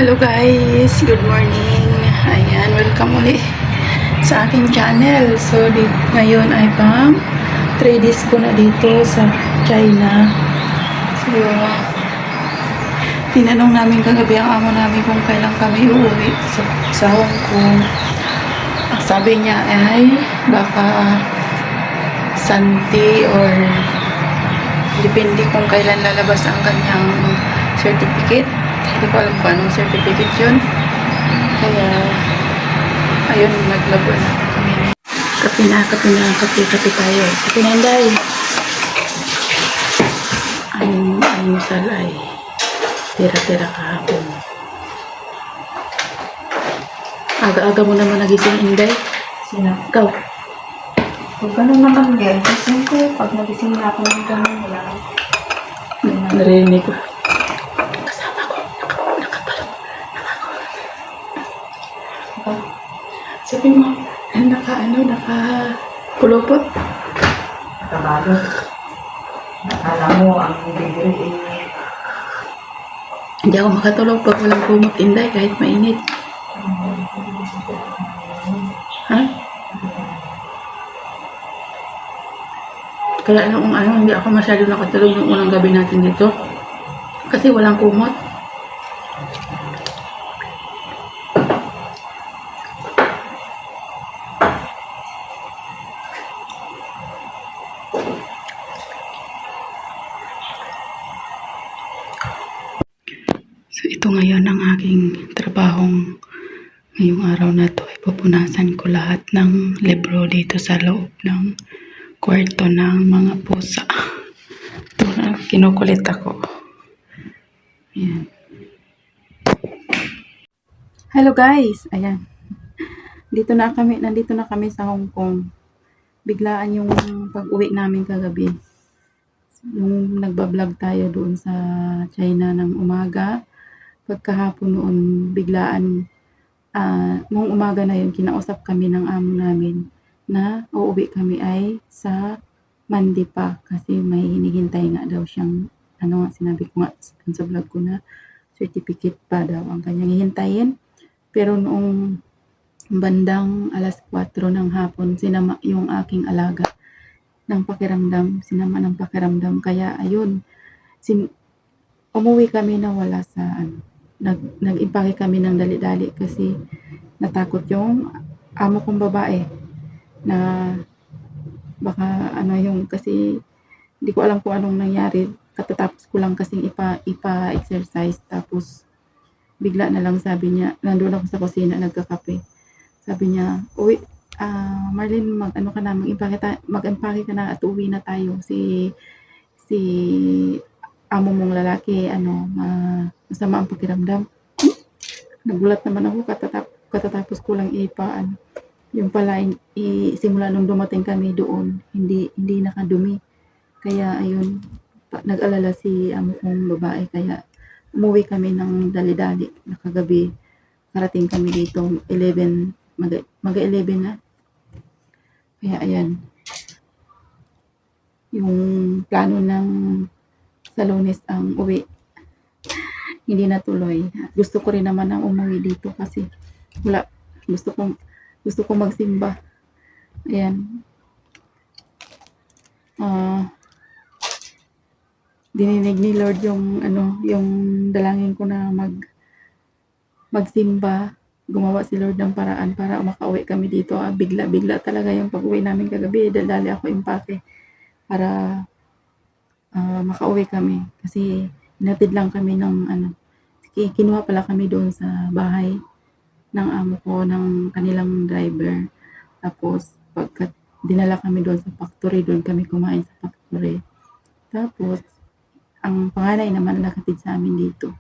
Hello guys, good morning. Ayan, welcome ulit sa aking channel. So, ngayon ay pang 3 days ko na dito sa China. So, tinanong namin kagabi ang amo namin kung kailan kami uuwi sa Hong Kong. Ang sabi niya ay baka Sunday or depende kung kailan lalabas ang kanyang certificate. Hindi ko alam kung anong certificate yun. Kaya, ayun, naglabo na kami. Kape tayo. Kape na, Inday. Ang almusal ay tira-tira kahapon. Aga-aga mo naman nagising, Inday. Sino? Ikaw. Kung gano'n naman din, kasi ko, pag nagising na ako ng gano'n, wala. Narinig ko. Sabi mo, naka-pulopot. Kabalo. Akala mo, ang bibiri Hindi ako makatulog pag walang kumot, Inday, kahit mainit. Ha? Kaya hindi ako masyado nakatulog ng unang gabi natin dito. Kasi walang kumot. So, ito ngayon ang aking trabahong ngayong araw na to ay pupunasan ko lahat ng libro dito sa loob ng kwarto ng mga pusa. Ito na, kinukulit ako. Ayan. Hello guys! Ayan. Nandito na kami sa Hong Kong. Biglaan yung pag-uwi namin kagabi. Nung nagbablog tayo doon sa China ng umaga, pagkahapon noon, biglaan, nung umaga na yun, kinausap kami ng amo namin na uuwi kami ay sa Monday pa kasi may hinihintay nga daw siyang, sinabi ko nga sa vlog ko na certificate pa daw ang kanyang hihintayin. Pero noong bandang alas 4 ng hapon, sinama yung aking alaga ng pakiramdam, kaya ayun, umuwi kami na wala sa nag-impake kami ng dali-dali kasi natakot yung amo kong babae na baka kasi hindi ko alam kung anong nangyari, katatapos ko lang kasing ipa-exercise, tapos bigla na lang sabi niya, nandun ako sa kusina nagkakape, sabi niya, uwi, Marlene, mag-impake ka na at uwi na tayo, si amo mong lalaki, masama ang pakiramdam. Nagulat naman ako, katatapos ko lang yung pala, simula nung dumating kami doon, hindi nakadumi. Kaya ayun, nag-alala si amo kong babae, kaya umuwi kami ng dali-dali. Nakagabi, karating kami dito, 11, mag-11 na. Kaya ayan, yung plano ng sa Lunes ang uwi, hindi natuloy. Gusto ko rin naman ang umuwi dito kasi gusto ko magsimba. Ayan. Dininig ni Lord yung dalangin ko na magsimba. Gumawa si Lord ng paraan para makauwi kami dito. Bigla talaga yung pag-uwi namin kagabi. Dali ako impake para makauwi kami. Kasi hinatid lang kami ng kinuha pala kami doon sa bahay ng amo ko, ng kanilang driver. Tapos pagka dinala kami doon sa factory, doon kami kumain sa factory. Tapos ang panganay naman nakatid sa amin dito.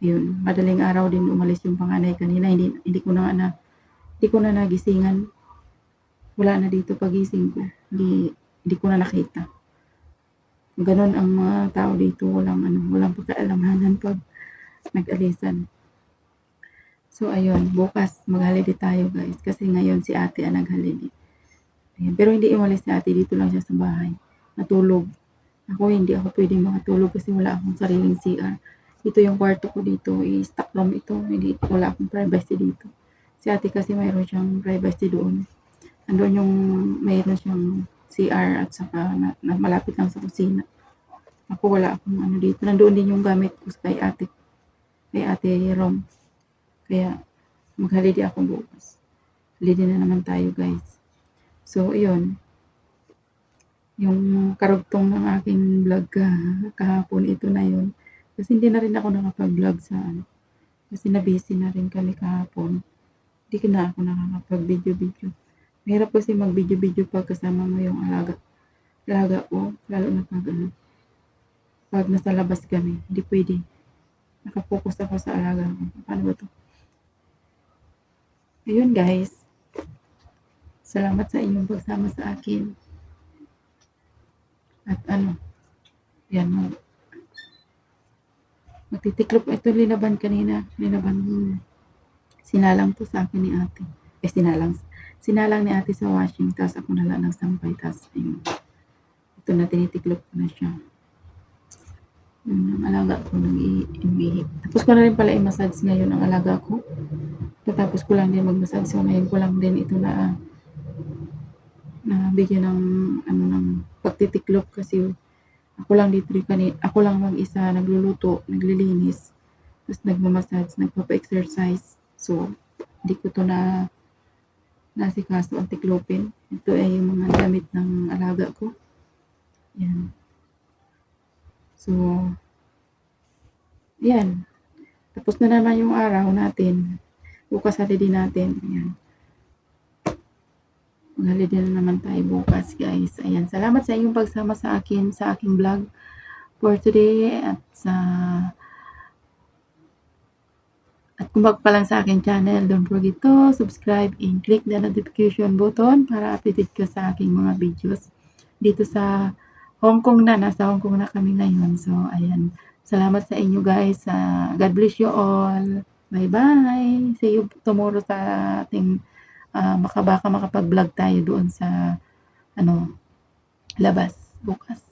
Ayun, madaling araw din umalis yung panganay kanina. Hindi ko na nagisingan. Wala na dito pagising ko. Hindi ko na nakita. Ganon ang mga tao dito, walang pagkaalamanan pag nag-alisan. So ayun, bukas mag-holiday tayo guys, kasi ngayon si ate ang nag-holiday. Ayun, pero hindi umalis si ate, dito lang siya sa bahay, natulog. Hindi ako pwedeng makatulog kasi wala akong sariling CR. Ito yung kwarto ko dito, stock room ito, hindi wala akong privacy dito. Si ate kasi mayroon siyang privacy doon. Andun yung mayroon siyang CR at saka malapit lang sa kusina. Ako wala akong ano dito. Nandoon din yung gamit ko kay ate Rom. Kaya mag-holiday ako bukas. Holiday na naman tayo guys. So, yun. Yung karugtong ng aking vlog kahapon, ito na yun. Kasi hindi na rin ako nakapag-vlog sa ano. Kasi na-busy na rin kami kahapon. Hindi ko na ako nakakapag-video-video. Mahirap kasi mag-video-video pag kasama mo yung alaga ko. Lalo na pag nasa labas kami. Hindi pwede. Nakapokus ako sa alaga ko. Paano ba to? Ayun guys. Salamat sa inyong pagsama sa akin. At yan, magtitiklop. Ito linaban kanina. Sinalang to sa akin ni ate. Sinalang ni ate sa washing. Tapos ako nala ng sampay. Tapos ayun. Ito na, tinitiklop ko na siya. Ang alaga ko nag-iimihip. Tapos ko na rin pala i-massage ngayon ang alaga ko. Tapos ko lang din mag-massage. So ngayon ko lang din ito na bigyan ng pagtitiklop kasi ako lang dito ako lang mag-isa nagluluto, naglilinis, tapos nagmamassage, nagpapa-exercise. So hindi ko to nasikaso ang tiklopin. Ito ay yung mga damit ng alaga ko. Yan. So yan. Tapos na naman yung araw natin. Bukas holiday natin. Ayan. Mag-holiday na naman tayo bukas guys. Ayan. Salamat sa inyong pagsama sa akin sa aking vlog for today. At kung bago pa lang sa aking channel, don't forget to subscribe and click the notification button para updated ka sa aking mga videos. Dito sa Hong Kong na. Nasa Hong Kong na kami ngayon. So, ayan. Salamat sa inyo guys. God bless you all. Bye-bye. See you tomorrow sa ating makapag-vlog tayo doon sa labas bukas.